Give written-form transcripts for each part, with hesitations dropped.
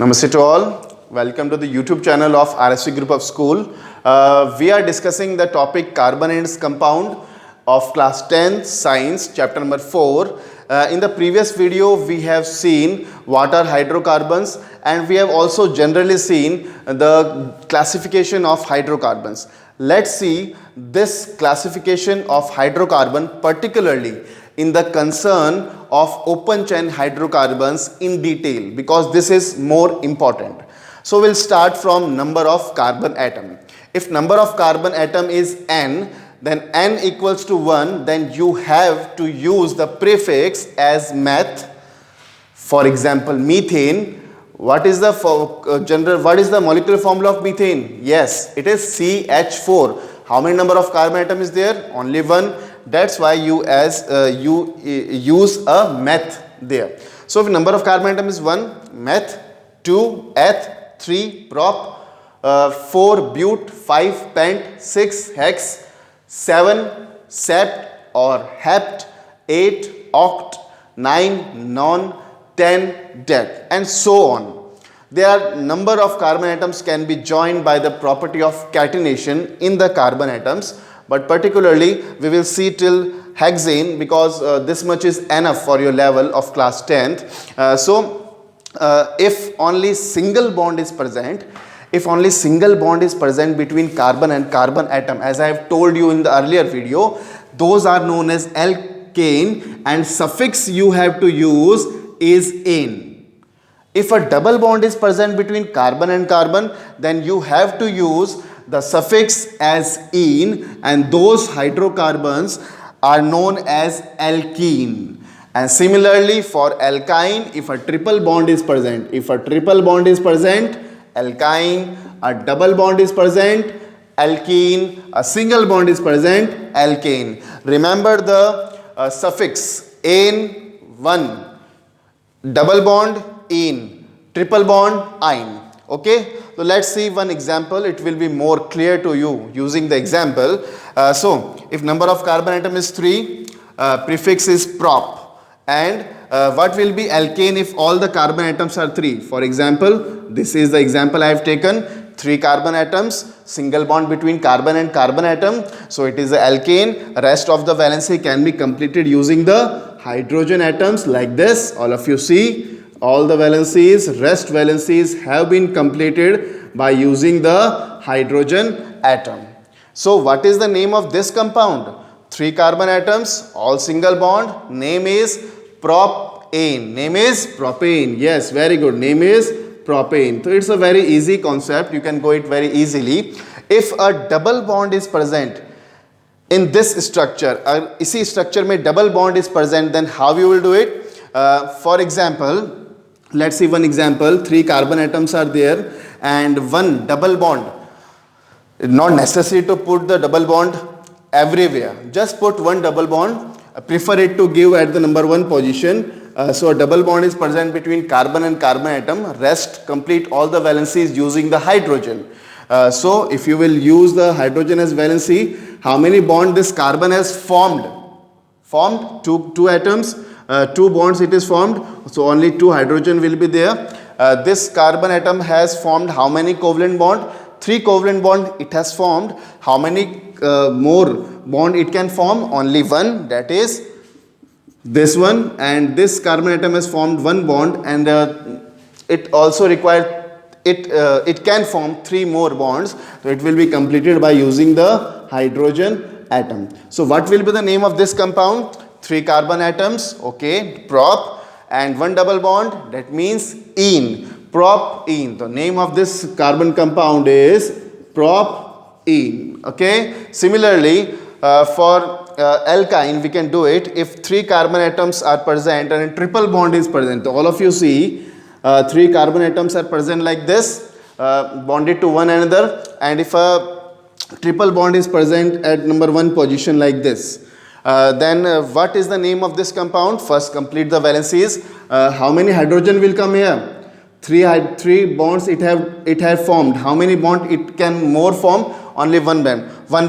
Namaste to all. Welcome to the YouTube channel of RSV Group of School. We are discussing the topic carbon and its compound of class 10 science chapter number 4. In the previous video we have seen what are hydrocarbons, and we have also generally seen the classification of hydrocarbons. Let's see this classification of hydrocarbon, particularly in the concern of open chain hydrocarbons in detail, because this is more important. So we'll start from number of carbon atom. If number of carbon atom is n, then n equals to 1, then you have to use the prefix as meth. For example, methane. What is the molecular formula of methane? Yes, it is CH4. How many number of carbon atom is there? Only one. That's why you use a meth there. So if number of carbon atom is 1, meth, 2, eth, 3, prop, 4, bute, 5, pent, 6, hex, 7, sept or hept, 8, oct, 9, non, 10, dec, and so on. Their number of carbon atoms can be joined by the property of catenation in the carbon atoms, but particularly we will see till hexane, because this much is enough for your level of class 10th. If only single bond is present, between carbon and carbon atom, as I have told you in the earlier video, those are known as alkane, and suffix you have to use is ane. If a double bond is present between carbon and carbon, then you have to use the suffix as ene, and those hydrocarbons are known as alkene. And similarly for alkyne, if a triple bond is present, alkyne, a double bond is present, alkene, a single bond is present, alkane. Remember the suffix ane, 1, double bond, ene, triple bond, ine. Okay, so let's see one example. It will be more clear to you using the example. So if number of carbon atom is 3, prefix is prop, and what will be alkane if all the carbon atoms are 3? For example, this is the example I have taken. 3 carbon atoms, single bond between carbon and carbon atom, so it is a alkane. Rest of the valency can be completed using the hydrogen atoms like this. All of you see, all the valencies, rest valencies have been completed by using the hydrogen atom. So what is the name of this compound? 3 carbon atoms, all single bond, name is propane. Name is propane. Yes, very good. Name is propane. So it's a very easy concept. You can go it very easily. If a double bond is present in this structure, इसी structure में double bond is present, then how you will do it? For example, let's see one example. 3 carbon atoms are there and 1 double bond. Not necessary to put the double bond everywhere. Just put 1 double bond. Prefer it to give at the number 1 position. So a double bond is present between carbon and carbon atom. Rest complete all the valencies using the hydrogen. So if you will use the hydrogen as valency, how many bonds this carbon has formed? Formed 2 atoms. 2 bonds it is formed, so only 2 hydrogen will be there. This carbon atom has formed how many covalent bond? 3 covalent bond it has formed. How many more bond it can form? Only 1, that is this one. And this carbon atom has formed 1 bond, and it also requires it can form 3 more bonds, so it will be completed by using the hydrogen atom. So what will be the name of this compound? 3 carbon atoms, okay, prop, and 1 double bond, that means ene, propene. The name of this carbon compound is propene, okay. Similarly, for alkyne we can do it. If 3 carbon atoms are present and a triple bond is present, all of you see 3 carbon atoms are present like this, bonded to one another, and if a triple bond is present at number 1 position like this, then what is the name of this compound? First complete the valencies. How many hydrogen will come here? 3 bonds it have formed. How many bond it can more form? Only 1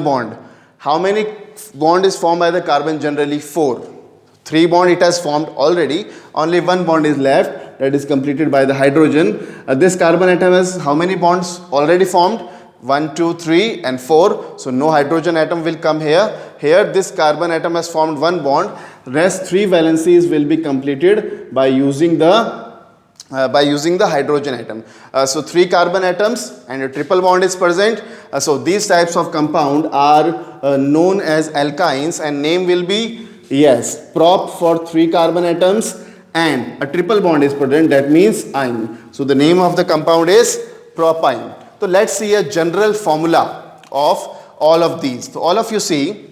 bond. How many bond is formed by the carbon generally? 4. 3 bond it has formed already, only 1 bond is left. that is completed by the hydrogen. This carbon atom has how many bonds already formed? 1, 2, 3 and 4. So no hydrogen atom will come here. Here this carbon atom has formed one bond. Rest 3 valencies will be completed by using the hydrogen atom. So 3 carbon atoms and a triple bond is present. So these types of compound are known as alkynes, and name will be, yes, prop for 3 carbon atoms and a triple bond is present, that means ine. So the name of the compound is propyne. So let's see a general formula of all of these. So all of you see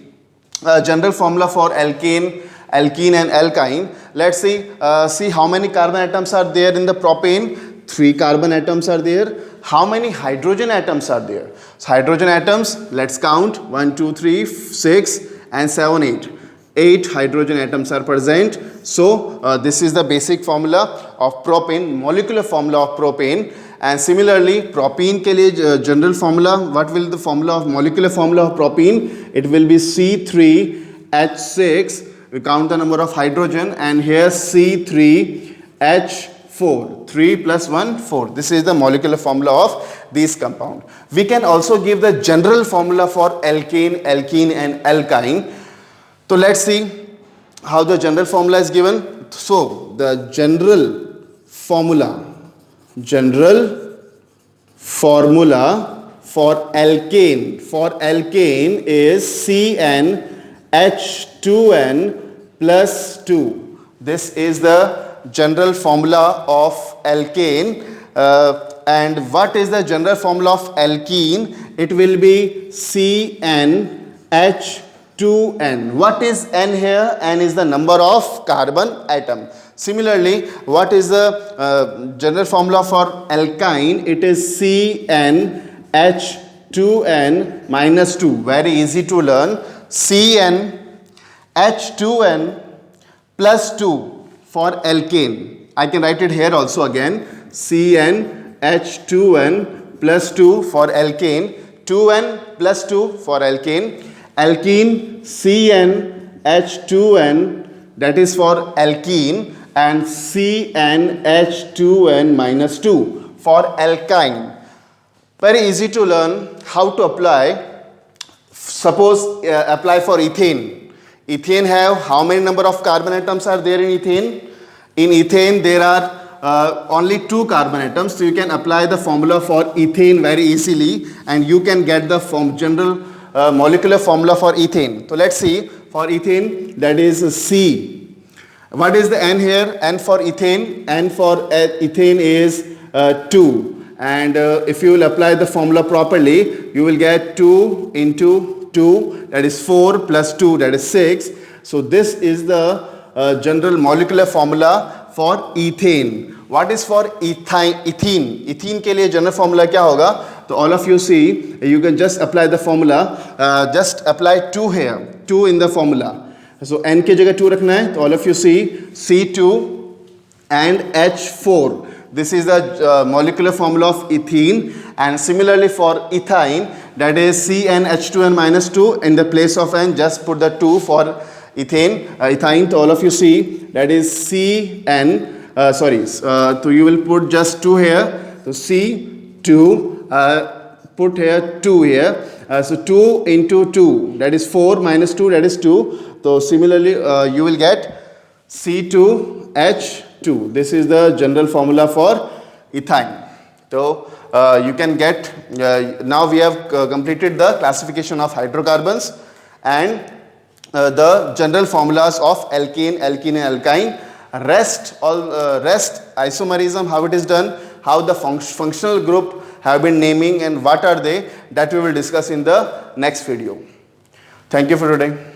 general formula for alkane and alkyne. Let's see how many carbon atoms are there in the propane. 3 carbon atoms are there. How many hydrogen atoms are there? So hydrogen atoms, let's count, 1, 2, 3, 6 and 7, 8. 8 hydrogen atoms are present. So this is the basic formula of propane, molecular formula of propane. And similarly propene के लिए general formula, what will the formula of molecular formula of propene? It will be C3H6. We count the number of hydrogen, and here C3H4, 3 plus 1, 4. This is the molecular formula of these compound. We can also give the general formula for alkane, alkene and alkyne. So let's see how the general formula is given. So the general formula for alkane is CnH2n plus 2. This is the general formula of alkane. And what is the general formula of alkene? It will be CnH2n. What is N here? N is the number of carbon atom. Similarly, what is the general formula for alkyne? It is CnH2n minus 2. Very easy to learn. CnH2n plus 2 for alkane. I can write it here also again. CnH2n plus 2 for alkane. 2n plus 2 for alkane. Alkene CnH2n, that is for alkene, and CnH2n minus 2 for alkyne. Very easy to learn how to apply. Suppose apply for ethane. Ethane have how many number of carbon atoms are there in ethane? In ethane there are only 2 carbon atoms. So you can apply the formula for ethane very easily, and you can get the general molecular formula for ethane. So let's see for ethane, that is C. What is the N here? N for ethane. N for ethane is 2. And if you will apply the formula properly, you will get 2 into 2, that is 4 plus 2, that is 6. So this is the general molecular formula for ethane. What is for ethene? Ethene के लिए general formula क्या होगा? So all of you see, you can just apply the formula. Just apply 2 here, 2 in the formula. So N के जगह 2 रखना है. So all of you see C2 and H4. This is the molecular formula of ethene. And similarly for ethyne, that is CnH2n minus 2. In the place of N, just put the 2 for ethane. Ethyne, so all of you see, that is Cn. So you will put just 2 here. So C2. Put here 2 here. So 2 into 2, that is 4 minus 2, that is 2. So similarly, you will get C2H2. This is the general formula for ethyne. So you can get, now we have completed the classification of hydrocarbons and the general formulas of alkane, alkene and alkyne. Rest isomerism, how it is done, how the functional group have been naming and what are they, that we will discuss in the next video. Thank you for today.